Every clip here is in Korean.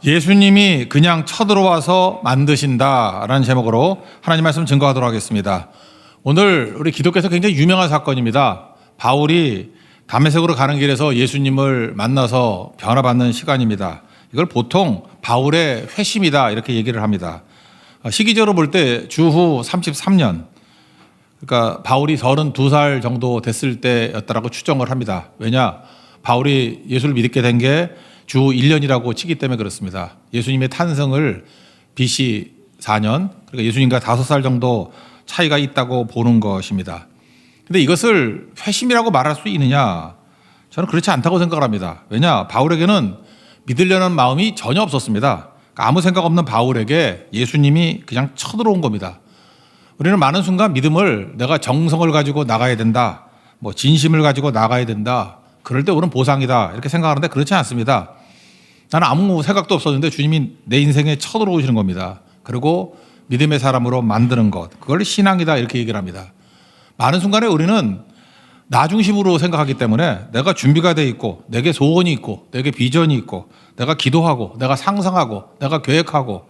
예수님이 그냥 쳐들어와서 만드신다라는 제목으로 하나님 말씀 증거하도록 하겠습니다. 오늘 우리 기독교에서 굉장히 유명한 사건입니다. 바울이 다메섹으로 가는 길에서 예수님을 만나서 변화받는 시간입니다. 이걸 보통 바울의 회심이다 이렇게 얘기를 합니다. 시기적으로 볼 때 주후 33년, 그러니까 바울이 32살 정도 됐을 때였다라고 추정을 합니다. 왜냐? 바울이 예수를 믿게 된 게 주 1년이라고 치기 때문에 그렇습니다. 예수님의 탄생을 BC 4년, 그러니까 예수님과 5살 정도 차이가 있다고 보는 것입니다. 근데 이것을 회심이라고 말할 수 있느냐? 저는 그렇지 않다고 생각을 합니다. 왜냐? 바울에게는 믿으려는 마음이 전혀 없었습니다. 그러니까 아무 생각 없는 바울에게 예수님이 그냥 쳐들어온 겁니다. 우리는 많은 순간 믿음을 내가 정성을 가지고 나가야 된다, 뭐 진심을 가지고 나가야 된다, 그럴 때 오는 보상이다 이렇게 생각하는데 그렇지 않습니다. 나는 아무 생각도 없었는데 주님이 내 인생에 쳐들어오시는 겁니다. 그리고 믿음의 사람으로 만드는 것, 그걸 신앙이다 이렇게 얘기를 합니다. 많은 순간에 우리는 나 중심으로 생각하기 때문에 내가 준비가 돼 있고, 내게 소원이 있고, 내게 비전이 있고, 내가 기도하고, 내가 상상하고, 내가 계획하고,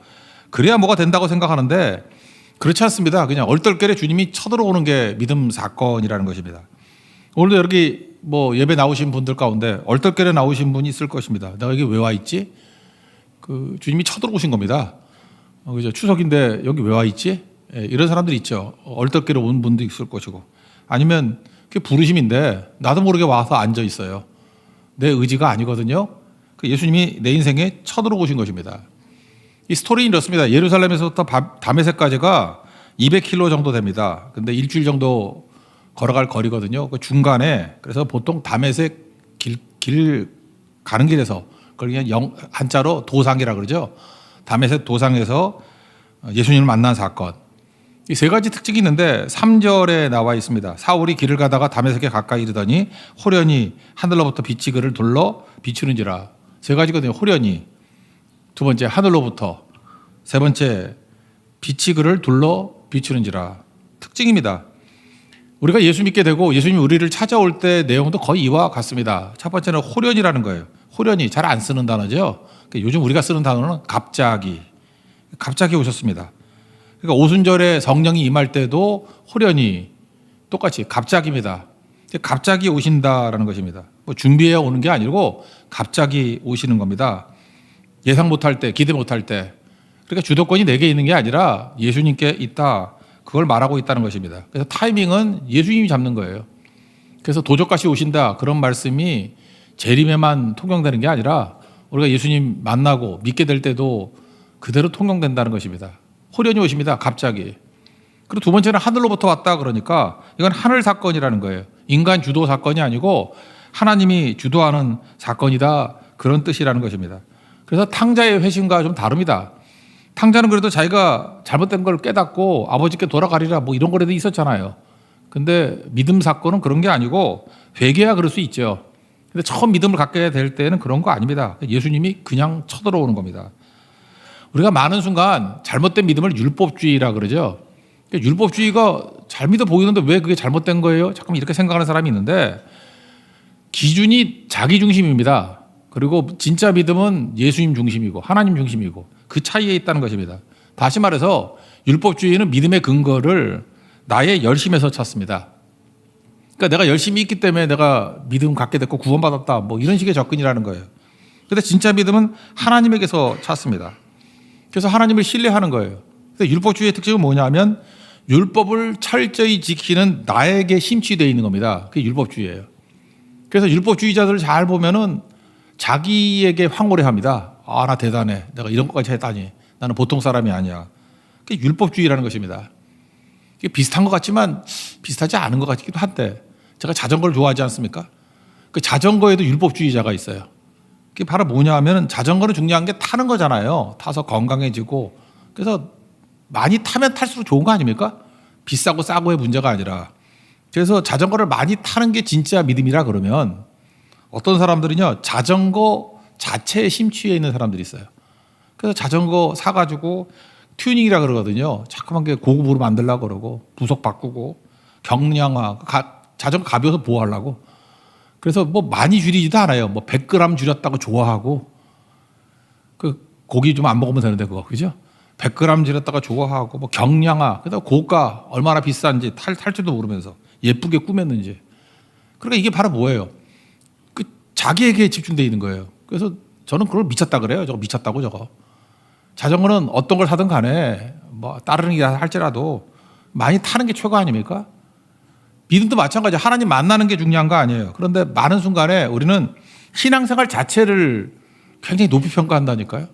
그래야 뭐가 된다고 생각하는데 그렇지 않습니다. 그냥 얼떨결에 주님이 쳐들어오는 게 믿음 사건이라는 것입니다. 오늘도 여기 뭐 예배 나오신 분들 가운데 얼떨결에 나오신 분이 있을 것입니다. 내가 여기 왜 와 있지? 그 주님이 쳐들어오신 겁니다. 그죠? 추석인데 여기 왜 와 있지? 이런 사람들이 있죠. 얼떨결에 온 분도 있을 것이고, 아니면 그게 부르심인데 나도 모르게 와서 앉아 있어요. 내 의지가 아니거든요. 예수님이 내 인생에 쳐들어오신 것입니다. 이 스토리는 이렇습니다. 예루살렘에서부터 다메섹까지가 200km 정도 됩니다. 근데 일주일 정도 걸어갈 거리거든요. 그 중간에, 그래서 보통 다메섹 길 가는 길에서, 그걸 그냥 한자로 도상이라 그러죠. 다메섹 도상에서 예수님을 만난 사건. 이 세 가지 특징이 있는데 3절에 나와 있습니다. 사울이 길을 가다가 다메섹에 가까이 이르더니 호련히 하늘로부터 빛이 그를 둘러 비추는지라. 세 가지거든요. 호련히, 두 번째 하늘로부터, 세 번째 빛이 그를 둘러 비추는지라. 특징입니다. 우리가 예수 믿게 되고 예수님이 우리를 찾아올 때 내용도 거의 이와 같습니다. 첫 번째는 호련이라는 거예요. 호련히, 잘 안 쓰는 단어죠. 요즘 우리가 쓰는 단어는 갑자기 오셨습니다. 그러니까 오순절에 성령이 임할 때도 호련히, 똑같이 갑자기입니다. 갑자기 오신다라는 것입니다. 뭐 준비해 오는 게 아니고 갑자기 오시는 겁니다. 예상 못할 때, 기대 못할 때. 그러니까 주도권이 내게 있는 게 아니라 예수님께 있다, 그걸 말하고 있다는 것입니다. 그래서 타이밍은 예수님이 잡는 거예요. 그래서 도적같이 오신다, 그런 말씀이 재림에만 통용되는 게 아니라 우리가 예수님 만나고 믿게 될 때도 그대로 통용된다는 것입니다. 호련히 오십니다. 갑자기. 그리고 두 번째는 하늘로부터 왔다, 그러니까 이건 하늘 사건이라는 거예요. 인간 주도 사건이 아니고 하나님이 주도하는 사건이다, 그런 뜻이라는 것입니다. 그래서 탕자의 회심과 좀 다릅니다. 탕자는 그래도 자기가 잘못된 걸 깨닫고 아버지께 돌아가리라, 뭐 이런 거라도 있었잖아요. 근데 믿음 사건은 그런 게 아니고, 회개야 그럴 수 있죠. 근데 처음 믿음을 갖게 될 때는 그런 거 아닙니다. 예수님이 그냥 쳐들어오는 겁니다. 우리가 많은 순간 잘못된 믿음을 율법주의라 그러죠. 율법주의가 잘 믿어 보이는데 왜 그게 잘못된 거예요? 잠깐만, 이렇게 생각하는 사람이 있는데, 기준이 자기 중심입니다. 그리고 진짜 믿음은 예수님 중심이고 하나님 중심이고, 그 차이에 있다는 것입니다. 다시 말해서 율법주의는 믿음의 근거를 나의 열심에서 찾습니다. 그러니까 내가 열심히 있기 때문에 내가 믿음 갖게 됐고 구원받았다, 뭐 이런 식의 접근이라는 거예요. 그런데 진짜 믿음은 하나님에게서 찾습니다. 그래서 하나님을 신뢰하는 거예요. 그래서 율법주의의 특징은 뭐냐면 율법을 철저히 지키는 나에게 심취되어 있는 겁니다. 그게 율법주의예요. 그래서 율법주의자들을 잘 보면은 자기에게 황홀해합니다. 아, 나 대단해, 내가 이런 것까지 했다니, 나는 보통 사람이 아니야. 그게 율법주의라는 것입니다. 이게 비슷한 것 같지만 비슷하지 않은 것 같기도 한데, 제가 자전거를 좋아하지 않습니까? 그 자전거에도 율법주의자가 있어요. 그게 바로 뭐냐 하면, 자전거는 중요한 게 타는 거잖아요. 타서 건강해지고, 그래서 많이 타면 탈수록 좋은 거 아닙니까? 비싸고 싸고의 문제가 아니라. 그래서 자전거를 많이 타는 게 진짜 믿음이라 그러면, 어떤 사람들은요, 자전거 자체에 심취해 있는 사람들이 있어요. 그래서 자전거 사가지고 튜닝이라 그러거든요. 자꾸만 고급으로 만들려고 그러고, 부속 바꾸고, 경량화, 자전거 가벼워서 보호하려고. 그래서 뭐 많이 줄이지도 않아요. 뭐 100g 줄였다고 좋아하고, 그 고기 좀 안 먹으면 되는데 그거 그죠? 100g 지렸다가 좋아하고 뭐 경량화 그다음 고가 얼마나 비싼지 탈지도 모르면서 예쁘게 꾸몄는지. 그러니까 이게 바로 뭐예요? 그 자기에게 집중돼 있는 거예요. 그래서 저는 그걸 미쳤다 그래요. 저거 미쳤다고 저거. 자전거는 어떤 걸 사든 간에 뭐 따르는 게 할지라도 많이 타는 게 최고 아닙니까? 믿음도 마찬가지. 하나님 만나는 게 중요한 거 아니에요. 그런데 많은 순간에 우리는 신앙생활 자체를 굉장히 높이 평가한다니까요.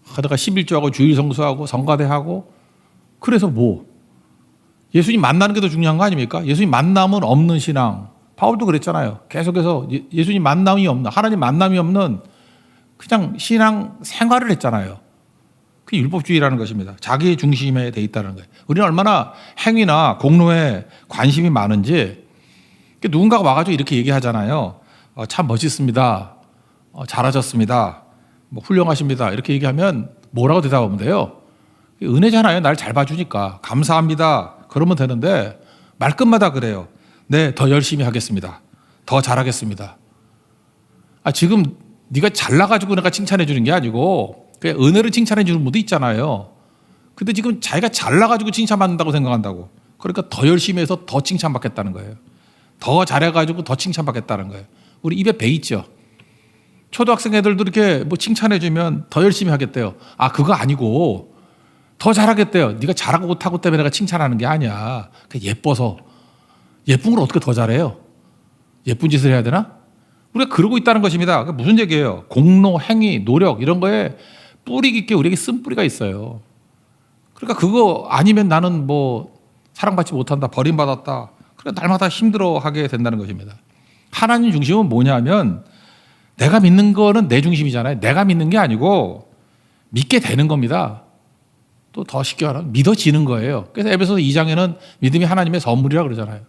하다가 11조하고 주일 성수하고 성가대하고 그래서 뭐 예수님 만나는 게 더 중요한 거 아닙니까? 예수님 만남은 없는 신앙. 바울도 그랬잖아요. 계속해서 예수님 만남이 없는 하나님 만남이 없는 그냥 신앙 생활을 했잖아요. 그게 율법주의라는 것입니다. 자기 중심에 돼 있다는 거예요. 우리는 얼마나 행위나 공로에 관심이 많은지 누군가가 와가지고 이렇게 얘기하잖아요. 참 멋있습니다. 잘하셨습니다. 뭐 훌륭하십니다. 이렇게 얘기하면 뭐라고 대답하면 돼요? 은혜잖아요. 날 잘 봐주니까. 감사합니다. 그러면 되는데 말끝마다 그래요. 네, 더 열심히 하겠습니다. 더 잘하겠습니다. 지금 네가 잘나가지고 내가 칭찬해 주는 게 아니고 그냥 은혜를 칭찬해 주는 분도 있잖아요. 근데 지금 자기가 잘나가지고 칭찬받는다고 생각한다고. 그러니까 더 열심히 해서 더 칭찬받겠다는 거예요. 더 잘해가지고 더 칭찬받겠다는 거예요. 우리 입에 배 있죠. 초등학생 애들도 이렇게 뭐 칭찬해주면 더 열심히 하겠대요. 그거 아니고 더 잘하겠대요. 네가 잘하고 못하고 때문에 내가 칭찬하는 게 아니야. 그냥 예뻐서. 예쁜 걸 어떻게 더 잘해요? 예쁜 짓을 해야 되나? 우리가 그러고 있다는 것입니다. 무슨 얘기예요? 공로, 행위, 노력 이런 거에 뿌리 깊게 우리에게 쓴 뿌리가 있어요. 그러니까 그거 아니면 나는 뭐 사랑받지 못한다, 버림받았다. 그러니까 날마다 힘들어하게 된다는 것입니다. 하나님 중심은 뭐냐면 내가 믿는 거는 내 중심이잖아요. 내가 믿는 게 아니고 믿게 되는 겁니다. 또 더 쉽게 말하면 믿어지는 거예요. 그래서 에베소서 2장에는 믿음이 하나님의 선물이라고 그러잖아요.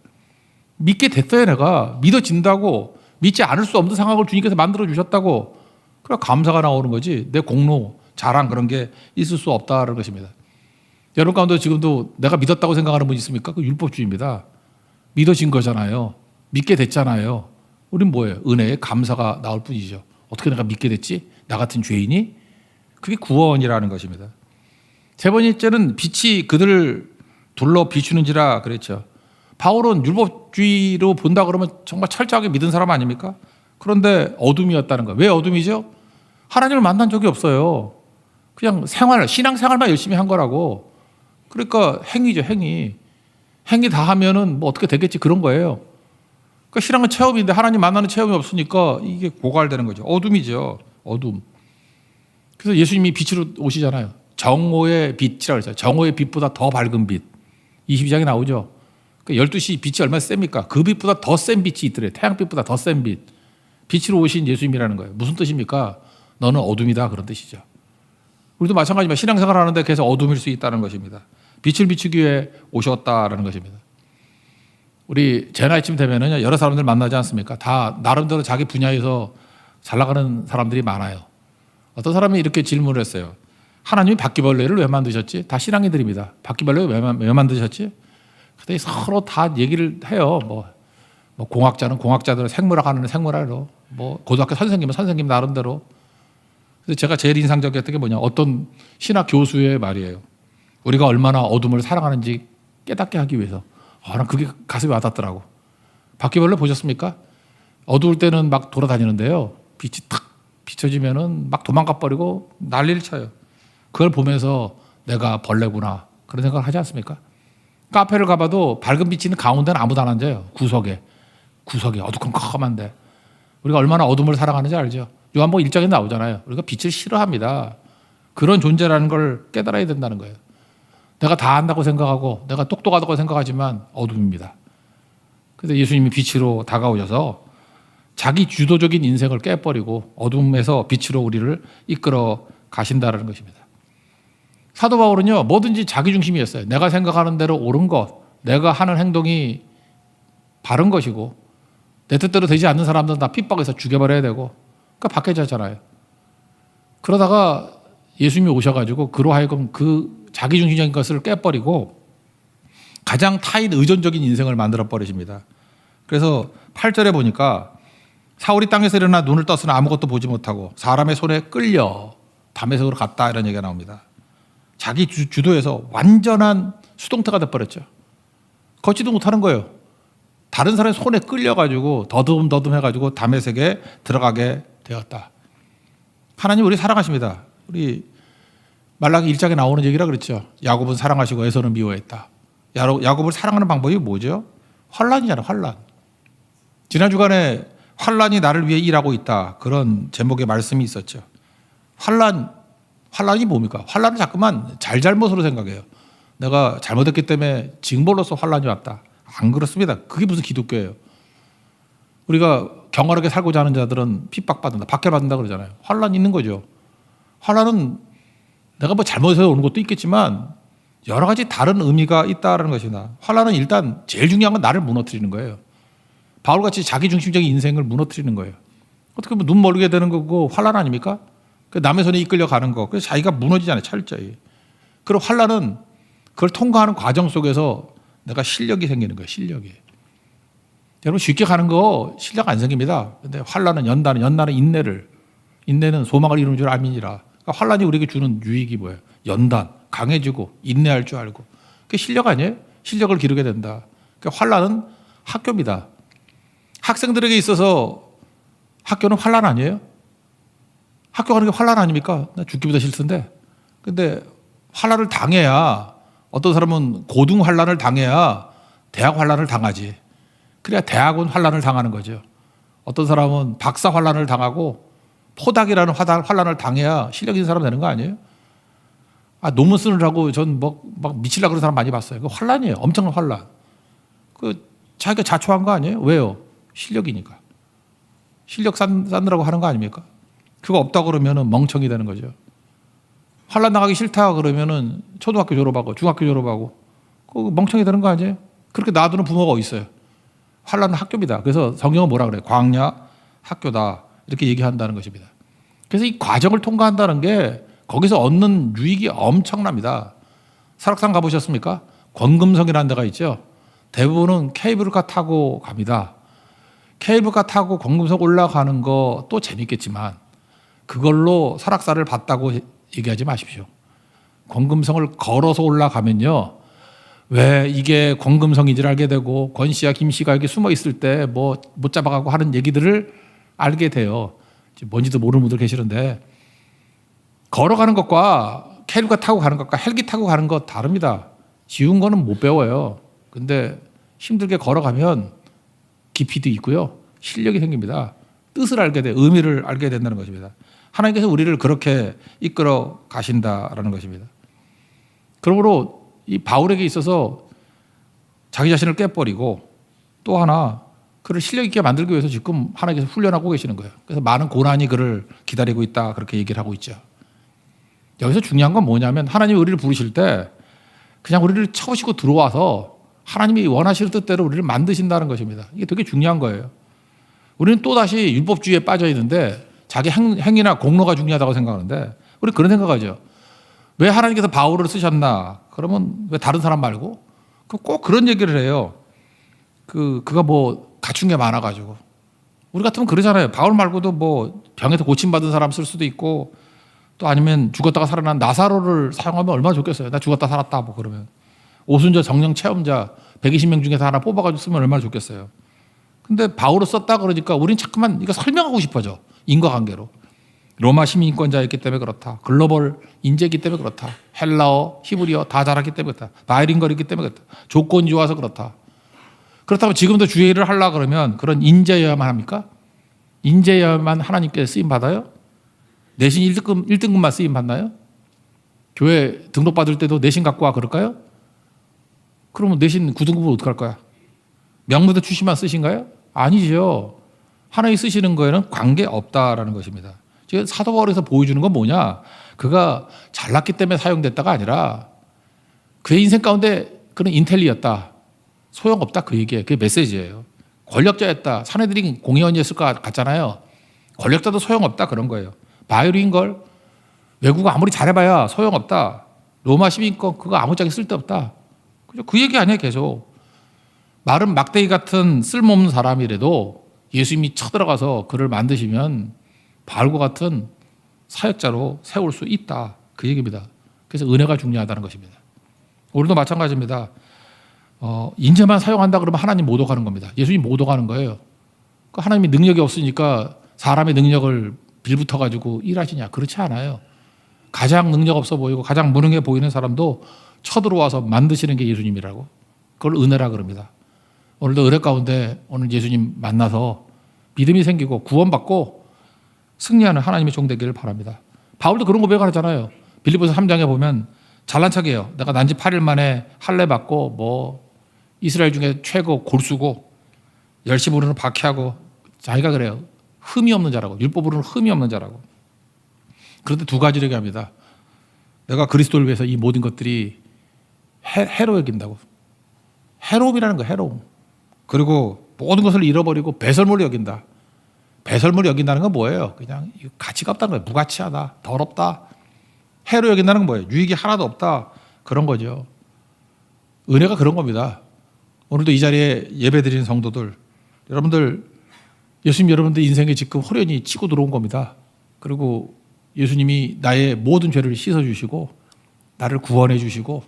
믿게 됐어요. 내가 믿어진다고. 믿지 않을 수 없는 상황을 주님께서 만들어 주셨다고. 그래 감사가 나오는 거지. 내 공로, 자랑 그런 게 있을 수 없다는 것입니다. 여러분 가운데 지금도 내가 믿었다고 생각하는 분 있습니까? 그 율법주의입니다. 믿어진 거잖아요. 믿게 됐잖아요. 우린 뭐예요? 은혜에 감사가 나올 뿐이죠. 어떻게 내가 믿게 됐지? 나 같은 죄인이? 그게 구원이라는 것입니다. 세 번째는 빛이 그들을 둘러 비추는지라 그랬죠. 바울은 율법주의로 본다 그러면 정말 철저하게 믿은 사람 아닙니까? 그런데 어둠이었다는 거예요. 왜 어둠이죠? 하나님을 만난 적이 없어요. 그냥 신앙생활만 열심히 한 거라고. 그러니까 행위죠, 행위. 행위 다 하면은 뭐 어떻게 되겠지 그런 거예요. 그러니까 신앙은 체험인데 하나님 만나는 체험이 없으니까 이게 고갈되는 거죠. 어둠이죠, 어둠. 그래서 예수님이 빛으로 오시잖아요. 정오의 빛이라고 했어요. 정오의 빛보다 더 밝은 빛. 22장에 나오죠. 그러니까 12시 빛이 얼마나 셉니까? 그 빛보다 더 센 빛이 있더래요. 태양빛보다 더 센 빛. 빛으로 오신 예수님이라는 거예요. 무슨 뜻입니까? 너는 어둠이다 그런 뜻이죠. 우리도 마찬가지지만 신앙생활 하는데 계속 어둠일 수 있다는 것입니다. 빛을 비추기 위해 오셨다라는 것입니다. 우리 제 나이쯤 되면은 여러 사람들 만나지 않습니까? 다 나름대로 자기 분야에서 잘 나가는 사람들이 많아요. 어떤 사람이 이렇게 질문을 했어요. 하나님이 바퀴벌레를 왜 만드셨지? 다 신앙인들입니다. 바퀴벌레를 왜 만드셨지? 근데 서로 다 얘기를 해요. 뭐 공학자는 공학자대로, 생물학 하는 생물학으로, 뭐 고등학교 선생님은 선생님 나름대로. 그래서 제가 제일 인상적이었던 게 뭐냐? 어떤 신학 교수의 말이에요. 우리가 얼마나 어둠을 사랑하는지 깨닫게 하기 위해서. 난 그게 가슴에 와닿더라고. 바퀴벌레 보셨습니까? 어두울 때는 막 돌아다니는데요. 빛이 탁 비춰지면은 막 도망가 버리고 난리를 쳐요. 그걸 보면서 내가 벌레구나 그런 생각을 하지 않습니까? 카페를 가봐도 밝은 빛이 있는 가운데는 아무도 안 앉아요. 구석에 어두컴컴한데 우리가 얼마나 어둠을 사랑하는지 알죠? 요한복음 1장에 나오잖아요. 우리가 빛을 싫어합니다. 그런 존재라는 걸 깨달아야 된다는 거예요. 내가 다 안다고 생각하고 내가 똑똑하다고 생각하지만 어둠입니다. 그래서 예수님이 빛으로 다가오셔서 자기 주도적인 인생을 깨버리고 어둠에서 빛으로 우리를 이끌어 가신다는 것입니다. 사도 바울은요, 뭐든지 자기 중심이었어요. 내가 생각하는 대로 옳은 것, 내가 하는 행동이 바른 것이고 내 뜻대로 되지 않는 사람들은 다 핍박해서 죽여버려야 되고 그러니까 박해자잖아요. 그러다가 예수님이 오셔가지고 그로 하여금 그 자기 중심적인 것을 깨버리고 가장 타인 의존적인 인생을 만들어 버리십니다. 그래서 8절에 보니까 사울이 땅에서 일어나 눈을 떴으나 아무것도 보지 못하고 사람의 손에 끌려 다메섹으로 갔다 이런 얘기가 나옵니다. 자기 주도에서 완전한 수동태가 돼버렸죠. 걷지도 못하는 거예요. 다른 사람의 손에 끌려가지고 더듬더듬 해가지고 다메섹에 들어가게 되었다. 하나님 우리 사랑하십니다. 우리 말라기 1장에 나오는 얘기라 그랬죠. 야곱은 사랑하시고 에서는 미워했다. 야곱을 사랑하는 방법이 뭐죠? 환란이잖아요. 환란. 지난 주간에 환란이 나를 위해 일하고 있다. 그런 제목의 말씀이 있었죠. 환란이 뭡니까? 환란을 자꾸만 잘못으로 생각해요. 내가 잘못했기 때문에 징벌로서 환란이 왔다. 안 그렇습니다. 그게 무슨 기독교예요. 우리가 경건하게 살고자 하는 자들은 핍박받는다, 박해받는다 그러잖아요. 환란이 있는 거죠. 환란은 내가 뭐 잘못해서 오는 것도 있겠지만 여러 가지 다른 의미가 있다는 것이다. 환란은 일단 제일 중요한 건 나를 무너뜨리는 거예요. 바울같이 자기중심적인 인생을 무너뜨리는 거예요. 어떻게 보면 눈 멀게 되는 거고 환란 아닙니까? 남의 손에 이끌려가는 거. 그래서 자기가 무너지잖아요. 철저히. 그리고 환란은 그걸 통과하는 과정 속에서 내가 실력이 생기는 거예요. 실력이. 여러분 쉽게 가는 거 실력 안 생깁니다. 근데 환란은 연단은 인내는 소망을 이루는 줄 알미니라. 그러니까 환란이 우리에게 주는 유익이 뭐예요? 연단, 강해지고 인내할 줄 알고. 그게 실력 아니에요? 실력을 기르게 된다. 그러니까 환란은 학교입니다. 학생들에게 있어서 학교는 환란 아니에요? 학교 가는 게 환란 아닙니까? 나 죽기보다 싫던데. 근데 환란을 당해야, 어떤 사람은 고등 환란을 당해야 대학 환란을 당하지. 그래야 대학은 환란을 당하는 거죠. 어떤 사람은 박사 환란을 당하고 포닥이라는 환란을 당해야 실력 있는 사람 되는 거 아니에요? 논문 쓰느라고 전 막 미치려고 그런 사람 많이 봤어요. 그 환란이에요. 엄청난 환란. 자기가 자초한 거 아니에요? 왜요? 실력이니까. 실력 쌓느라고 하는 거 아닙니까? 그거 없다 그러면 멍청이 되는 거죠. 환란 나가기 싫다 그러면 초등학교 졸업하고 중학교 졸업하고 멍청이 되는 거 아니에요? 그렇게 놔두는 부모가 어디 있어요? 환란은 학교입니다. 그래서 성경은 뭐라 그래요? 광야 학교다 이렇게 얘기한다는 것입니다. 그래서 이 과정을 통과한다는 게 거기서 얻는 유익이 엄청납니다. 설악산 가보셨습니까? 권금성이라는 데가 있죠. 대부분은 케이블카 타고 갑니다. 케이블카 타고 권금성 올라가는 거 또 재밌겠지만 그걸로 설악산을 봤다고 얘기하지 마십시오. 권금성을 걸어서 올라가면요. 왜 이게 권금성인지를 알게 되고 권씨와 김씨가 여기 숨어 있을 때 뭐 못 잡아가고 하는 얘기들을 알게 돼요. 뭔지도 모르는 분들 계시는데 걸어가는 것과 케이블카 타고 가는 것과 헬기 타고 가는 것 다릅니다. 쉬운 거는 못 배워요. 근데 힘들게 걸어가면 깊이도 있고요. 실력이 생깁니다. 뜻을 알게 돼, 의미를 알게 된다는 것입니다. 하나님께서 우리를 그렇게 이끌어 가신다라는 것입니다. 그러므로 이 바울에게 있어서 자기 자신을 깨버리고 또 하나 그를 실력 있게 만들기 위해서 지금 하나님께서 훈련하고 계시는 거예요. 그래서 많은 고난이 그를 기다리고 있다 그렇게 얘기를 하고 있죠. 여기서 중요한 건 뭐냐면 하나님이 우리를 부르실 때 그냥 우리를 쳐오시고 들어와서 하나님이 원하시는 뜻대로 우리를 만드신다는 것입니다. 이게 되게 중요한 거예요. 우리는 또다시 율법주의에 빠져 있는데 자기 행위나 공로가 중요하다고 생각하는데 우리 그런 생각하죠. 왜 하나님께서 바울을 쓰셨나? 그러면 왜 다른 사람 말고? 꼭 그런 얘기를 해요. 그가 뭐 갖춘 게 많아가지고. 우리 같으면 그러잖아요. 바울 말고도 뭐 병에서 고침받은 사람 쓸 수도 있고 또 아니면 죽었다가 살아난 나사로를 사용하면 얼마나 좋겠어요. 나 죽었다 살았다 뭐 그러면. 오순절 성령 체험자 120명 중에서 하나 뽑아가지고 쓰면 얼마나 좋겠어요. 근데 바울을 썼다 그러니까 우린 자꾸만 이거 설명하고 싶어져. 인과관계로. 로마 시민권자였기 때문에 그렇다. 글로벌 인재이기 때문에 그렇다. 헬라어, 히브리어 다 잘하기 때문에 그렇다. 바이링걸이기 때문에 그렇다. 조건이 좋아서 그렇다. 그렇다면 지금도 주의 일을 하려고 그러면 그런 인재여야만 합니까? 인재여야만 하나님께 쓰임 받아요? 내신 1등급만 쓰임 받나요? 교회 등록받을 때도 내신 갖고 와 그럴까요? 그러면 내신 9등급을 어떡할 거야? 명문대 출신만 쓰신가요? 아니죠. 하나님 쓰시는 거에는 관계없다라는 것입니다. 지금 사도 바울에서 보여주는 건 뭐냐? 그가 잘났기 때문에 사용됐다가 아니라 그의 인생 가운데 그는 인텔리였다. 소용없다 그 얘기예요. 그게 메시지예요. 권력자였다. 사내들이 공의원이었을 것 같잖아요. 권력자도 소용없다 그런 거예요. 바이올린걸 외국어 아무리 잘해봐야 소용없다. 로마 시민권 그거 아무짝에 쓸데없다. 그 얘기 아니에요 계속. 마른 막대기 같은 쓸모없는 사람이라도 예수님이 쳐들어가서 그를 만드시면 바울과 같은 사역자로 세울 수 있다. 그 얘기입니다. 그래서 은혜가 중요하다는 것입니다. 우리도 마찬가지입니다. 인재만 사용한다 그러면 하나님 못 오가는 겁니다. 예수님 못 오가는 거예요. 하나님이 능력이 없으니까 사람의 능력을 빌붙어 가지고 일하시냐? 그렇지 않아요. 가장 능력 없어 보이고 가장 무능해 보이는 사람도 쳐들어와서 만드시는 게 예수님이라고. 그걸 은혜라 그럽니다. 오늘도 은혜 가운데 오늘 예수님 만나서 믿음이 생기고 구원받고 승리하는 하나님의 종 되기를 바랍니다. 바울도 그런 고백을 하잖아요. 빌립보서 3장에 보면 잘난 척이에요. 내가 난지 8일 만에 할례 받고 뭐 이스라엘 중에 최고 골수고 열심으로는 박해하고 자기가 그래요. 흠이 없는 자라고. 율법으로는 흠이 없는 자라고. 그런데 두 가지를 얘기합니다. 내가 그리스도를 위해서 이 모든 것들이 해로 여긴다고. 해로움이라는 거 해로움. 그리고 모든 것을 잃어버리고 배설물로 여긴다. 배설물로 여긴다는 건 뭐예요? 그냥 가치가 없다는 거예요. 무가치하다. 더럽다. 해로 여긴다는 건 뭐예요? 유익이 하나도 없다. 그런 거죠. 은혜가 그런 겁니다. 오늘도 이 자리에 예배드리는 성도들, 여러분들 예수님 여러분들 인생에 지금 호련히 치고 들어온 겁니다. 그리고 예수님이 나의 모든 죄를 씻어주시고 나를 구원해 주시고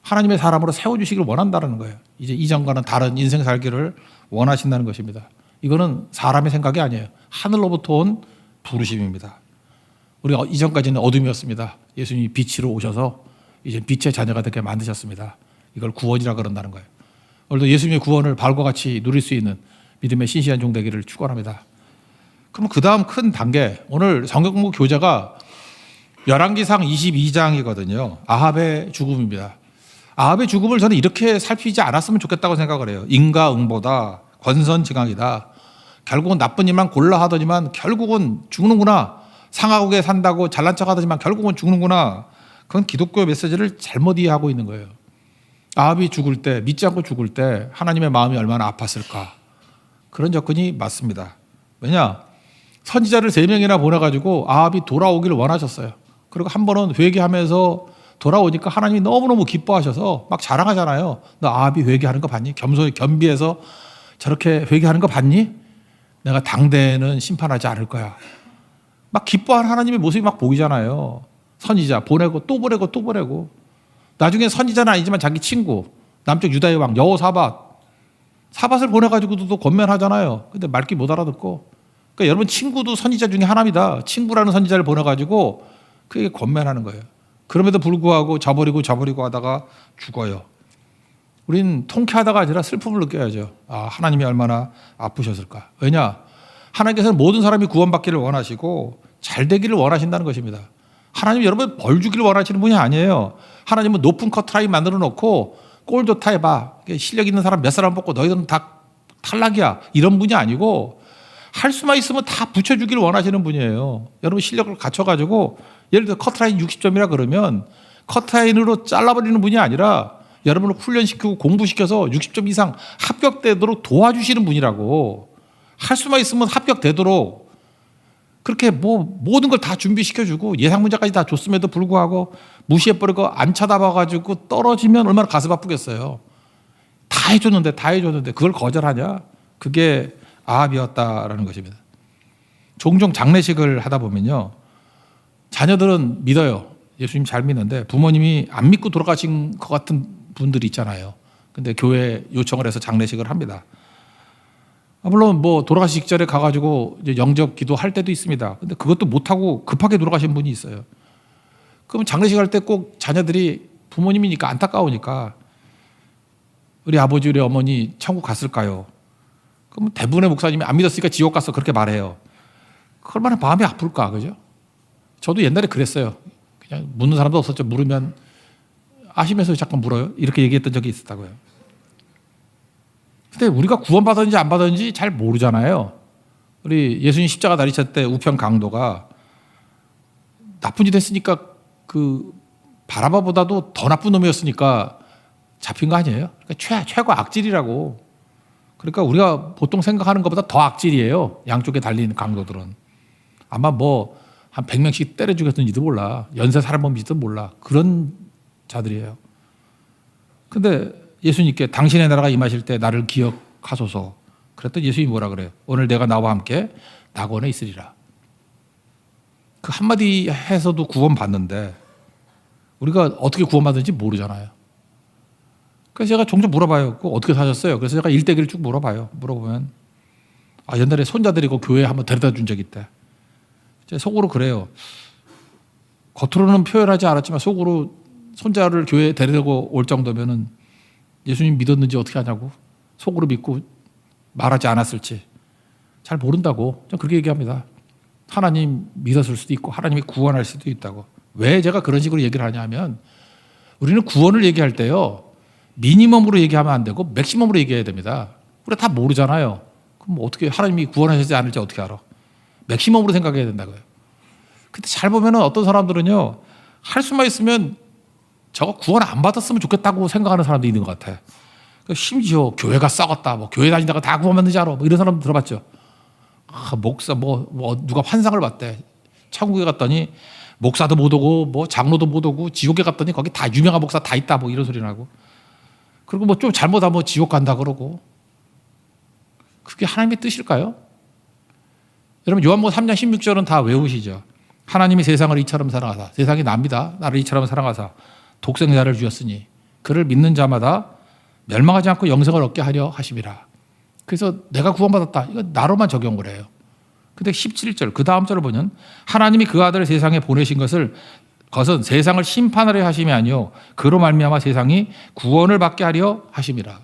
하나님의 사람으로 세워주시기를 원한다는 거예요. 이제 이전과는 다른 인생 살기를 원하신다는 것입니다. 이거는 사람의 생각이 아니에요. 하늘로부터 온 부르심입니다. 우리가 이전까지는 어둠이었습니다. 예수님이 빛으로 오셔서 이제 빛의 자녀가 되게 만드셨습니다. 이걸 구원이라 그런다는 거예요. 오늘도 예수님의 구원을 발과 같이 누릴 수 있는 믿음의 신실한 종 되기를 축원합니다. 그럼 그 다음 큰 단계, 오늘 성경 공부 교재가 열왕기상 22장이거든요. 아합의 죽음입니다. 아합의 죽음을 저는 이렇게 살피지 않았으면 좋겠다고 생각을 해요. 인과응보다, 권선징악이다. 결국은 나쁜 일만 골라 하더니만 결국은 죽는구나. 상하국에 산다고 잘난 척 하더니만 결국은 죽는구나. 그건 기독교 메시지를 잘못 이해하고 있는 거예요. 아합이 죽을 때, 믿지 않고 죽을 때 하나님의 마음이 얼마나 아팠을까. 그런 접근이 맞습니다. 왜냐? 선지자를 3명이나 보내가지고 아합이 돌아오기를 원하셨어요. 그리고 한 번은 회개하면서 돌아오니까 하나님이 너무너무 기뻐하셔서 막 자랑하잖아요. 너 아합이 회개하는 거 봤니? 겸비해서 저렇게 회개하는 거 봤니? 내가 당대에는 심판하지 않을 거야. 막 기뻐하는 하나님의 모습이 막 보이잖아요. 선지자 보내고 또 보내고 또 보내고. 나중에 선지자는 아니지만 자기 친구 남쪽 유다의 왕 사밧을 보내가지고도 또 권면하잖아요. 근데 말귀 못 알아듣고. 그러니까 여러분 친구도 선지자 중에 하나입니다. 친구라는 선지자를 보내가지고 그게 권면하는 거예요. 그럼에도 불구하고 저버리고 하다가 죽어요. 우린 통쾌하다가 아니라 슬픔을 느껴야죠. 아, 하나님이 얼마나 아프셨을까. 왜냐? 하나님께서는 모든 사람이 구원받기를 원하시고 잘 되기를 원하신다는 것입니다. 하나님이 여러분 벌 주기를 원하시는 분이 아니에요. 하나님은 높은 커트라인 만들어 놓고 꼴 좋다 해봐. 실력 있는 사람 몇 사람 뽑고 너희들은 다 탈락이야. 이런 분이 아니고 할 수만 있으면 다 붙여주기를 원하시는 분이에요. 여러분 실력을 갖춰가지고 예를 들어 커트라인 60점이라 그러면 커트라인으로 잘라버리는 분이 아니라 여러분을 훈련시키고 공부시켜서 60점 이상 합격되도록 도와주시는 분이라고. 할 수만 있으면 합격되도록 그렇게 모든 걸 다 준비시켜주고 예상 문제까지 다 줬음에도 불구하고 무시해버리고 안 쳐다봐가지고 떨어지면 얼마나 가슴 아프겠어요. 다 해줬는데 그걸 거절하냐? 그게 아합이었다라는 것입니다. 종종 장례식을 하다 보면요. 자녀들은 믿어요. 예수님 잘 믿는데 부모님이 안 믿고 돌아가신 것 같은 분들이 있잖아요. 근데 교회 요청을 해서 장례식을 합니다. 물론 돌아가시 직전에 가가지고 이제 영접 기도할 때도 있습니다. 근데 그것도 못하고 급하게 돌아가신 분이 있어요. 그럼 장례식 할 때 꼭 자녀들이 부모님이니까 안타까우니까 우리 아버지, 우리 어머니 천국 갔을까요? 그럼 대부분의 목사님이 안 믿었으니까 지옥 갔어. 그렇게 말해요. 얼마나 마음이 아플까, 그죠? 저도 옛날에 그랬어요. 그냥 묻는 사람도 없었죠. 물으면 아시면서 잠깐 물어요. 이렇게 얘기했던 적이 있었다고요. 근데 우리가 구원받았는지 안 받았는지 잘 모르잖아요. 우리 예수님 십자가 다리차 때 우편 강도가 나쁜 짓 했으니까 그 바라바보다도 더 나쁜 놈이었으니까 잡힌 거 아니에요? 그러니까 최고 악질이라고. 그러니까 우리가 보통 생각하는 것보다 더 악질이에요. 양쪽에 달린 강도들은. 아마 한 100명씩 때려 죽였는지도 몰라. 연쇄 살인범인지도 몰라. 그런 자들이에요. 근데 예수님께 당신의 나라가 임하실 때 나를 기억하소서. 그랬더니 예수님이 뭐라 그래요? 오늘 내가 나와 함께 낙원에 있으리라. 그 한마디 해서도 구원받는데 우리가 어떻게 구원받는지 모르잖아요. 그래서 제가 종종 물어봐요. 그거 어떻게 사셨어요? 그래서 제가 일대기를 쭉 물어봐요. 물어보면 옛날에 손자들이 그 교회에 한번 데려다 준 적이 있대. 제 속으로 그래요. 겉으로는 표현하지 않았지만 속으로 손자를 교회에 데리고 올 정도면은 예수님 믿었는지 어떻게 하냐고 속으로 믿고 말하지 않았을지 잘 모른다고 좀 그렇게 얘기합니다. 하나님 믿었을 수도 있고 하나님이 구원할 수도 있다고. 왜 제가 그런 식으로 얘기를 하냐면 우리는 구원을 얘기할 때요 미니멈으로 얘기하면 안 되고 맥시멈으로 얘기해야 됩니다. 우리가 다 모르잖아요. 그럼 어떻게 하나님이 구원하실지 않을지 어떻게 알아? 맥시멈으로 생각해야 된다고요. 근데 잘 보면은 어떤 사람들은요 할 수만 있으면 저거 구원 안 받았으면 좋겠다고 생각하는 사람도 있는 것 같아. 심지어 교회가 썩었다, 뭐 교회 다니다가 다 구원받는지 알아, 뭐 이런 사람 들어봤죠. 목사 누가 환상을 봤대. 천국에 갔더니 목사도 못 오고 뭐 장로도 못 오고 지옥에 갔더니 거기 다 유명한 목사 다 있다, 뭐 이런 소리를 하고. 그리고 뭐 좀 잘못하면 뭐 지옥 간다 그러고. 그게 하나님의 뜻일까요? 여러분 요한복음 3장 16절은 다 외우시죠. 하나님이 세상을 이처럼 사랑하사, 세상이 납니다. 나를 이처럼 사랑하사 독생자를 주셨으니 그를 믿는 자마다 멸망하지 않고 영생을 얻게 하려 하심이라. 그래서 내가 구원받았다. 이거 나로만 적용을 해요. 근데 17절 그 다음 절을 보면 하나님이 그 아들을 세상에 보내신 것은 세상을 심판하려 하심이 아니요 그로 말미암아 세상이 구원을 받게 하려 하심이라.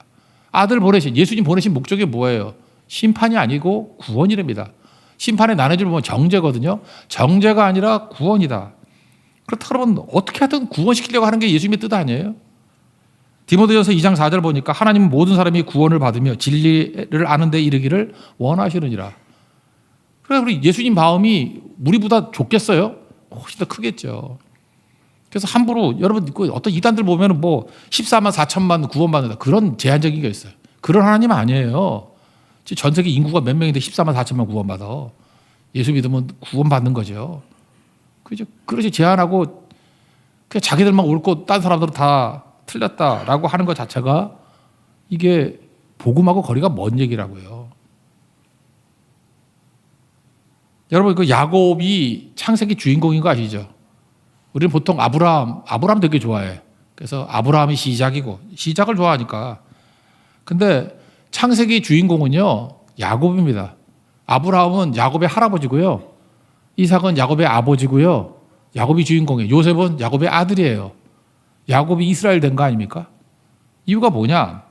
아들 보내신 예수님 보내신 목적이 뭐예요? 심판이 아니고 구원이랍니다. 심판의 나눠줄 보면 정죄거든요. 정죄가 아니라 구원이다. 그렇다 그러면 어떻게 하든 구원시키려고 하는 게 예수님의 뜻 아니에요? 디모데전서 2장 4절 보니까 하나님은 모든 사람이 구원을 받으며 진리를 아는 데 이르기를 원하시느니라. 그래서 우리 예수님 마음이 우리보다 좁겠어요? 훨씬 더 크겠죠. 그래서 함부로 여러분 어떤 이단들 보면 뭐 14만 4천만 구원받는다 그런 제한적인 게 있어요. 그런 하나님 아니에요. 전 세계 인구가 몇 명인데 14만 4천만 구원받아. 예수 믿으면 구원받는 거죠. 그죠? 그렇게 제한하고 그냥 자기들만 옳고 딴 사람들은 다 틀렸다라고 하는 것 자체가 이게 복음하고 거리가 먼 얘기라고요. 여러분 그 야곱이 창세기 주인공인 거 아시죠? 우리는 보통 아브라함 되게 좋아해. 그래서 아브라함이 시작이고 시작을 좋아하니까. 근데 창세기 주인공은요 야곱입니다. 아브라함은 야곱의 할아버지고요. 이삭은 야곱의 아버지고요. 야곱이 주인공이에요. 요셉은 야곱의 아들이에요. 야곱이 이스라엘 된 거 아닙니까? 이유가 뭐냐?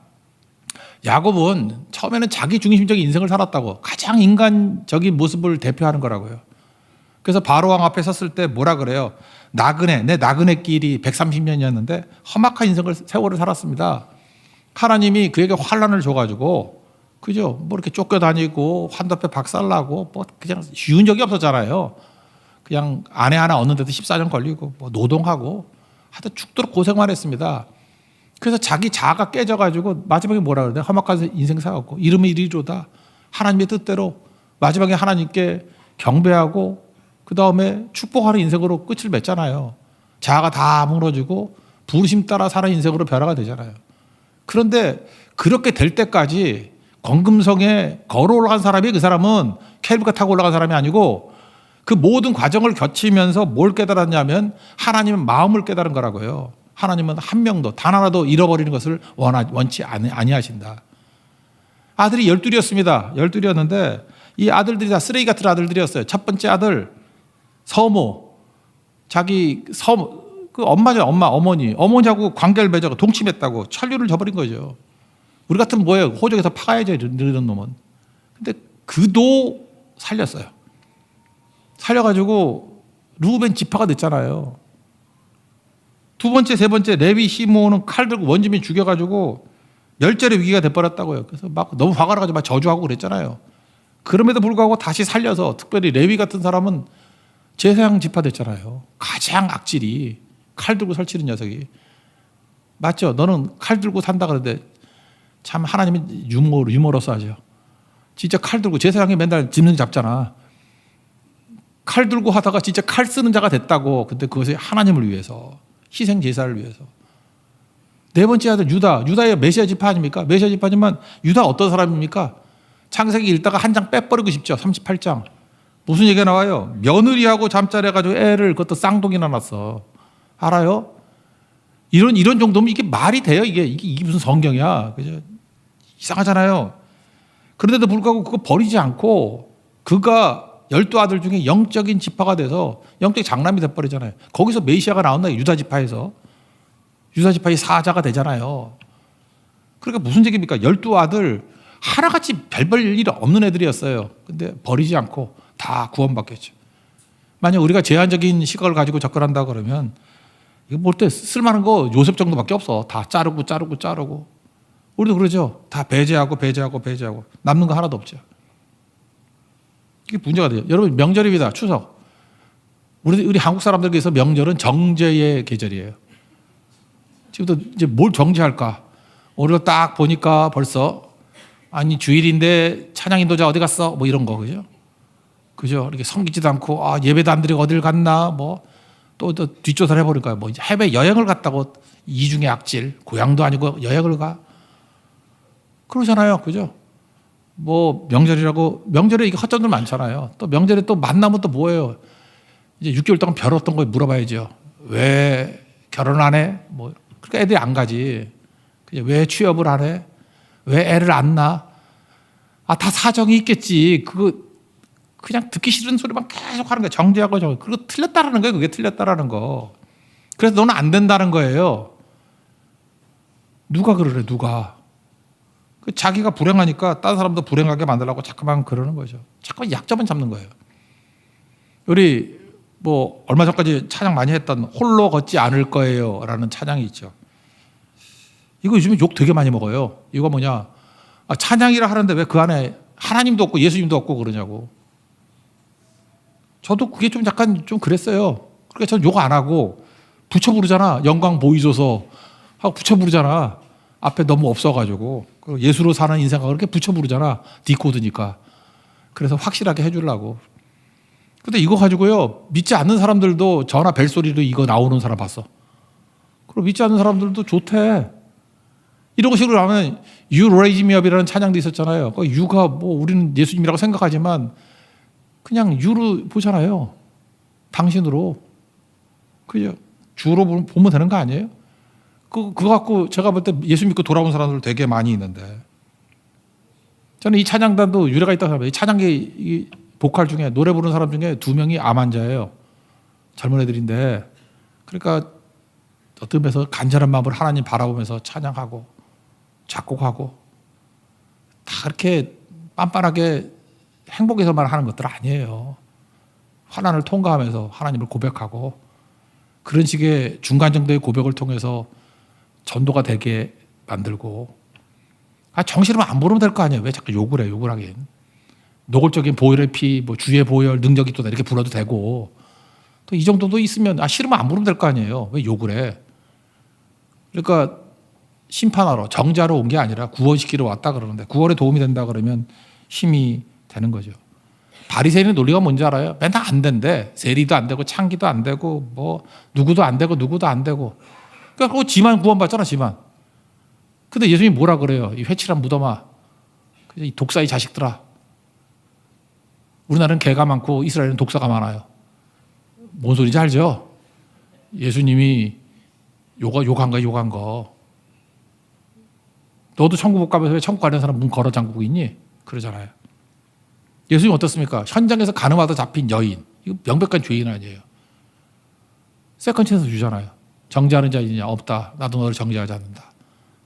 야곱은 처음에는 자기 중심적인 인생을 살았다고. 가장 인간적인 모습을 대표하는 거라고요. 그래서 바로왕 앞에 섰을 때 뭐라 그래요? 내 나그네 길이 130년이었는데 험악한 세월을 살았습니다. 하나님이 그에게 환란을 줘가지고 그죠? 뭐 이렇게 쫓겨다니고 환도뼈 박살나고 뭐 그냥 쉬운 적이 없었잖아요. 그냥 아내 하나 얻는데도 14년 걸리고 뭐 노동하고 하여튼 죽도록 고생만 했습니다. 그래서 자기 자아가 깨져가지고 마지막에 뭐라 그러냐? 험악한 인생 살았고 이름은 이리로다. 하나님의 뜻대로 마지막에 하나님께 경배하고 그 다음에 축복하는 인생으로 끝을 맺잖아요. 자아가 다 무너지고 부르심 따라 사는 인생으로 변화가 되잖아요. 그런데 그렇게 될 때까지 권금성에 걸어 올라간 사람이 그 사람은 케이블카 타고 올라간 사람이 아니고 그 모든 과정을 거치면서 뭘 깨달았냐면 하나님은 마음을 깨달은 거라고요. 하나님은 한 명도 단 하나도 잃어버리는 것을 원치 아니하신다. 아들이 12이었습니다. 12이었는데 이 아들들이 다 쓰레기 같은 아들들이었어요. 첫 번째 아들 서모, 그 엄마죠. 어머니하고 관계를 맺어서 동침했다고 천류를 저버린 거죠. 우리 같으면 뭐예요? 호적에서 파가야죠. 이런 놈은. 근데 그도 살렸어요. 살려가지고 루벤 지파가 됐잖아요. 두 번째, 세 번째 레위 시므온은 칼 들고 원주민 죽여가지고 멸절의 위기가 돼버렸다고요. 그래서 막 너무 화가 나가지고 막 저주하고 그랬잖아요. 그럼에도 불구하고 다시 살려서 특별히 레위 같은 사람은 제사장 지파 됐잖아요. 가장 악질이 칼 들고 설치는 녀석이. 맞죠? 너는 칼 들고 산다 그러는데 참 하나님은 유머러스 하죠. 진짜 칼 들고 제사장이 맨날 짐승 잡잖아. 칼 들고 하다가 진짜 칼 쓰는 자가 됐다고. 근데 그것이 하나님을 위해서 희생 제사를 위해서. 네 번째 아들 유다의 메시아 지파 아닙니까? 메시아 지파지만 유다 어떤 사람입니까? 창세기 읽다가 한 장 빼버리고 싶죠. 38장. 무슨 얘기가 나와요? 며느리하고 잠자리 해가지고 애를 그것도 쌍둥이나 낳았어. 알아요? 이런 정도면 이게 말이 돼요? 이게 무슨 성경이야? 그죠? 이상하잖아요. 그런데도 불구하고 그거 버리지 않고 그가 12아들 중에 영적인 지파가 돼서 영적 장남이 돼버리잖아요. 거기서 메시아가 나온다. 유다 지파에서. 유다 지파의 사자가 되잖아요. 그러니까 무슨 얘기입니까? 12아들 하나같이 별별 일 없는 애들이었어요. 근데 버리지 않고 다 구원받겠죠. 만약 우리가 제한적인 시각을 가지고 접근한다 그러면 이거 볼 때 쓸만한 거 요셉 정도밖에 없어. 다 자르고. 우리도 그러죠. 다 배제하고 남는 거 하나도 없죠. 이게 문제가 돼요. 여러분 명절입니다. 추석. 우리 한국 사람들에게서 명절은 정제의 계절이에요. 지금부터 이제 뭘 정제할까? 우리가 딱 보니까 벌써 아니 주일인데 찬양 인도자 어디 갔어? 뭐 이런 거 그죠? 그죠? 이렇게 섬기지도 않고 예배도 안 드리고 어딜 갔나? 뭐 또 뒷조사를 해버릴까요? 뭐 이제 해외 여행을 갔다고 이중의 악질, 고향도 아니고 여행을 가. 그러잖아요. 그죠? 뭐 명절에 이게 허점들 많잖아요. 또 명절에 또 만나면 또 뭐예요? 이제 6개월 동안 별 어떤 거 물어봐야죠. 왜 결혼 안 해? 뭐 그러니까 애들이 안 가지. 왜 취업을 안 해? 왜 애를 안 낳아? 다 사정이 있겠지. 그거 그냥 듣기 싫은 소리만 계속 하는 거예요. 정죄하고 저거. 그리고 틀렸다라는 거예요. 그게 틀렸다라는 거. 그래서 너는 안 된다는 거예요. 누가 그러래? 누가? 자기가 불행하니까 다른 사람도 불행하게 만들려고 자꾸만 그러는 거죠. 자꾸만 약점은 잡는 거예요. 우리 뭐 얼마 전까지 찬양 많이 했던 홀로 걷지 않을 거예요 라는 찬양이 있죠. 이거 요즘에 욕 되게 많이 먹어요. 이거 뭐냐? 찬양이라 하는데 왜 그 안에 하나님도 없고 예수님도 없고 그러냐고. 저도 그게 좀 약간 좀 그랬어요. 그러니까 저는 욕 안 하고 붙여 부르잖아. 영광 보이소서 하고 붙여 부르잖아. 앞에 너무 없어가지고 예수로 사는 인생과 그렇게 붙여 부르잖아. 디코드니까. 그래서 확실하게 해주려고. 근데 이거 가지고요 믿지 않는 사람들도 전화 벨소리로 이거 나오는 사람 봤어. 그리고 믿지 않는 사람들도 좋대. 이런 식으로 하면 You Raise Me Up이라는 찬양도 있었잖아요. 그 You가 뭐 우리는 예수님이라고 생각하지만 그냥 You로 보잖아요. 당신으로. 그죠? 주로 보면 되는 거 아니에요? 그거 갖고 제가 볼 때 예수 믿고 돌아온 사람들 되게 많이 있는데 저는 이 찬양단도 유래가 있다고 생각해요. 이 찬양계 이 보컬 중에 노래 부르는 사람 중에 2명이 암 환자예요. 젊은 애들인데 그러니까 어떤 면에서 간절한 마음으로 하나님 바라보면서 찬양하고 작곡하고 다 그렇게 빤빤하게 행복해서만 하는 것들 아니에요. 환난을 통과하면서 하나님을 고백하고 그런 식의 중간 정도의 고백을 통해서 전도가 되게 만들고 정신을 안 부르면 될 거 아니에요. 왜 자꾸 욕을 해? 욕을 하긴. 노골적인 보혈의 피, 뭐 주의 보혈 능력이 또 이렇게 불러도 되고 또 이 정도도 있으면 싫으면 안 부르면 될 거 아니에요. 왜 욕을 해? 그러니까 심판하러 정죄하러 온 게 아니라 구원시키러 왔다 그러는데 구원에 도움이 된다 그러면 힘이 되는 거죠. 바리새인의 논리가 뭔지 알아요? 맨날 안 된대. 세리도 안 되고 창기도 안 되고 뭐 누구도 안 되고 그러니까 그거 지만 구원받잖아 지만. 근데 예수님이 뭐라 그래요? 이 회칠한 무덤아, 이 독사의 자식들아. 우리나라는 개가 많고 이스라엘은 독사가 많아요. 뭔 소리인지 알죠? 예수님이 욕한 거. 너도 천국 못 가면서 왜 천국 가려는 사람 문 걸어 잠그고 있니? 그러잖아요. 예수님 어떻습니까? 현장에서 가늠하다 잡힌 여인. 이거 명백한 죄인 아니에요. 세컨 찬스 주잖아요. 정죄하는 자 있느냐? 없다. 나도 너를 정죄하지 않는다.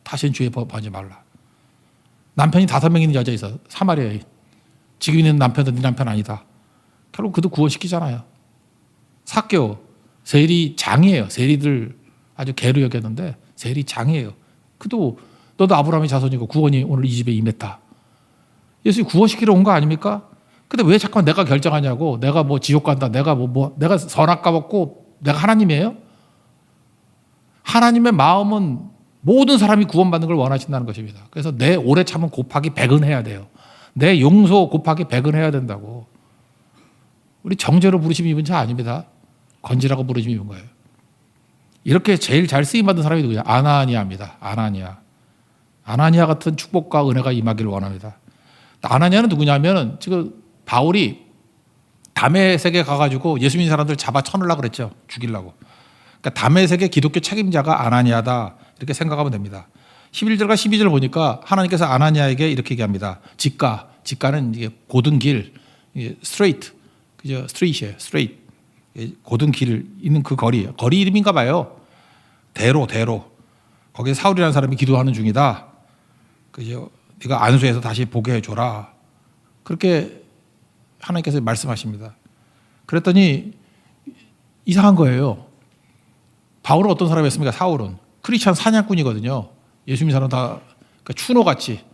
다시는 죄에 범하지 말라. 남편이 5명 있는 여자 있어. 사마리아 여인. 지금 있는 남편은 네 남편 아니다. 결국 그도 구원시키잖아요. 삭개오. 세리 장이에요. 세리들 아주 개로 여겼는데 세리 장이에요. 그도 너도 아브라함의 자손이고 구원이 오늘 이 집에 임했다. 예수님 구원시키러 온 거 아닙니까? 근데 왜 자꾸만 내가 결정하냐고. 내가 뭐 지옥 간다. 내가 내가 선악 까먹고 내가 하나님이에요? 하나님의 마음은 모든 사람이 구원받는 걸 원하신다는 것입니다. 그래서 내 오래 참은 곱하기 100은 해야 돼요. 내 용서 곱하기 100은 해야 된다고. 우리 정죄로 부르심 입은 자 아닙니다. 건지라고 부르심 입은 거예요. 이렇게 제일 잘 쓰임받은 사람이 누구냐? 아나니아입니다. 아나니아 같은 축복과 은혜가 임하기를 원합니다. 아나니아는 누구냐면 지금 바울이 다메섹에 가가지고 예수 믿는 사람들 잡아 쳐놓으려고 그랬죠. 죽이려고. 그러니까 다메섹의 기독교 책임자가 아나니아다 이렇게 생각하면 됩니다. 11절과 12절 보니까 하나님께서 아나니아에게 이렇게 얘기합니다. 직가는 이게 고든 길, 스트레이트, 그죠? 스트레이트예요. 스트레이트. 고든 길 있는 그 거리 이름인가 봐요. 대로. 거기에 사울이라는 사람이 기도하는 중이다. 그죠? 네가 안수해서 다시 보게 해줘라. 그렇게 하나님께서 말씀하십니다. 그랬더니 이상한 거예요. 바울은 어떤 사람이었습니까? 사울은 크리스찬 사냥꾼이거든요. 예수 믿는 사람 다 그러니까 추노같이.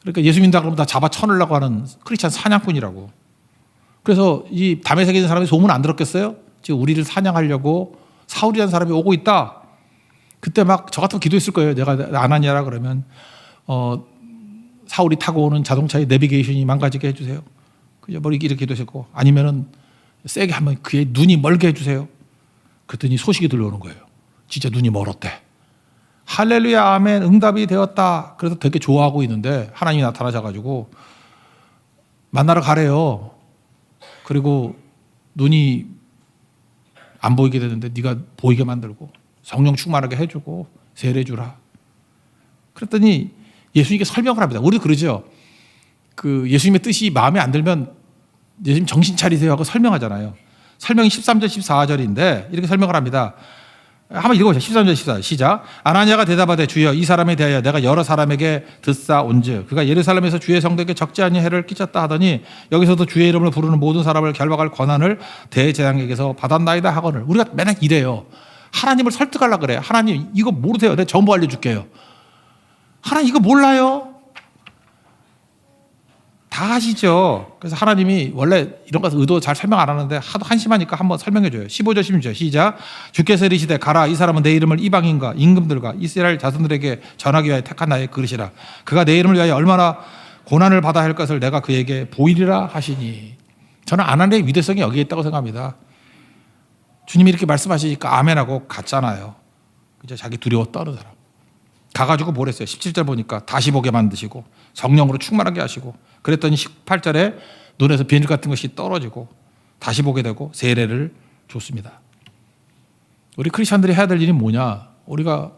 그러니까 예수 믿는다 그러면 다 잡아 쳐내려고 하는 크리스찬 사냥꾼이라고. 그래서 이 다메섹에 있는 사람이 소문 안 들었겠어요? 지금 우리를 사냥하려고 사울이라는 사람이 오고 있다. 그때 막 저 같으면 기도했을 거예요. 내가 아나니아라 그러면 사울이 타고 오는 자동차의 내비게이션이 망가지게 해주세요. 그죠? 뭐 이렇게 기도했고 아니면은 세게 한번 그의 눈이 멀게 해주세요. 그랬더니 소식이 들려오는 거예요. 진짜 눈이 멀었대. 할렐루야 아멘 응답이 되었다. 그래서 되게 좋아하고 있는데 하나님이 나타나셔가지고 만나러 가래요. 그리고 눈이 안 보이게 되는데 네가 보이게 만들고 성령 충만하게 해주고 세례주라. 그랬더니 예수님께 설명을 합니다. 우리도 그러죠. 그 예수님의 뜻이 마음에 안 들면 예수님 정신 차리세요 하고 설명하잖아요. 설명이 13절 14절인데 이렇게 설명을 합니다. 한번 읽어보세요. 13절 14절 시작. 아나니아가 대답하되 주여 이 사람에 대하여 내가 여러 사람에게 듣사온즉 그가 예루살렘에서 주의 성도에게 적지 않은 해를 끼쳤다 하더니 여기서도 주의 이름을 부르는 모든 사람을 결박할 권한을 대제사장에게서 받았나이다 하거늘. 우리가 맨날 이래요. 하나님을 설득하려고 그래. 하나님 이거 모르세요. 내가 전부 알려줄게요. 하나님 이거 몰라요. 다 아시죠. 그래서 하나님이 원래 이런 것을 의도 잘 설명 안 하는데 하도 한심하니까 한번 설명해 줘요. 15절 16절 시작. 주께서 이르시되 가라 이 사람은 내 이름을 이방인과 임금들과 이스라엘 자손들에게 전하기 위하여 택한 나의 그릇이라. 그가 내 이름을 위하여 얼마나 고난을 받아야 할 것을 내가 그에게 보이리라 하시니. 저는 아나니아의 위대성이 여기에 있다고 생각합니다. 주님이 이렇게 말씀하시니까 아멘하고 갔잖아요. 이제 자기 두려워 떠는 사람. 가가지고 뭘 했어요? 17절 보니까 다시 보게 만드시고 성령으로 충만하게 하시고 그랬더니 18절에 눈에서 비늘 같은 것이 떨어지고 다시 보게 되고 세례를 줬습니다. 우리 크리스천들이 해야 될 일이 뭐냐? 우리가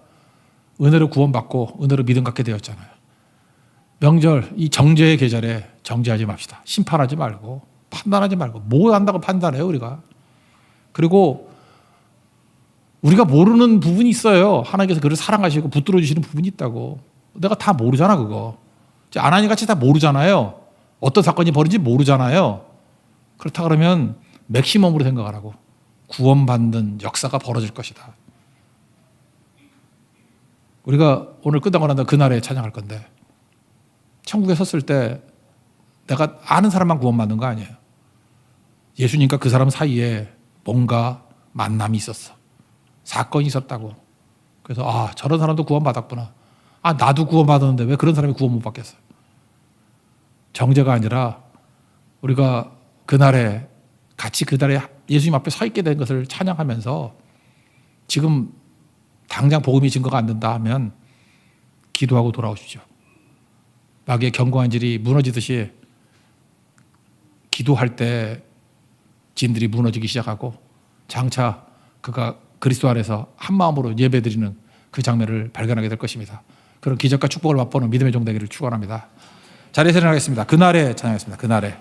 은혜로 구원받고 은혜로 믿음 갖게 되었잖아요. 명절 이 정죄의 계절에 정죄하지 맙시다. 심판하지 말고 판단하지 말고 뭐 한다고 판단해요 우리가. 그리고 우리가 모르는 부분이 있어요. 하나님께서 그를 사랑하시고 붙들어 주시는 부분이 있다고. 내가 다 모르잖아 그거. 아나니 같이 다 모르잖아요. 어떤 사건이 벌어진지 모르잖아요. 그렇다 그러면 맥시멈으로 생각하라고. 구원받는 역사가 벌어질 것이다. 우리가 오늘 끝나고 난 다음 그날에 찬양할 건데 천국에 섰을 때 내가 아는 사람만 구원받는 거 아니에요. 예수님과 그 사람 사이에 뭔가 만남이 있었어. 사건이 있었다고. 그래서 저런 사람도 구원받았구나. 나도 구원받았는데 왜 그런 사람이 구원 못 받겠어요? 정죄가 아니라 우리가 그날에 같이 그날에 예수님 앞에 서 있게 된 것을 찬양하면서 지금 당장 복음이 증거가 안 된다 하면 기도하고 돌아오십시오. 마귀의 견고한 질이 무너지듯이 기도할 때 진들이 무너지기 시작하고 장차 그가 그리스도 안에서 한 마음으로 예배드리는 그 장면을 발견하게 될 것입니다. 그런 기적과 축복을 맛보는 믿음의 종 되기를 축원합니다. 자리에서 일어나겠습니다. 그날에 찬양하겠습니다. 그날에.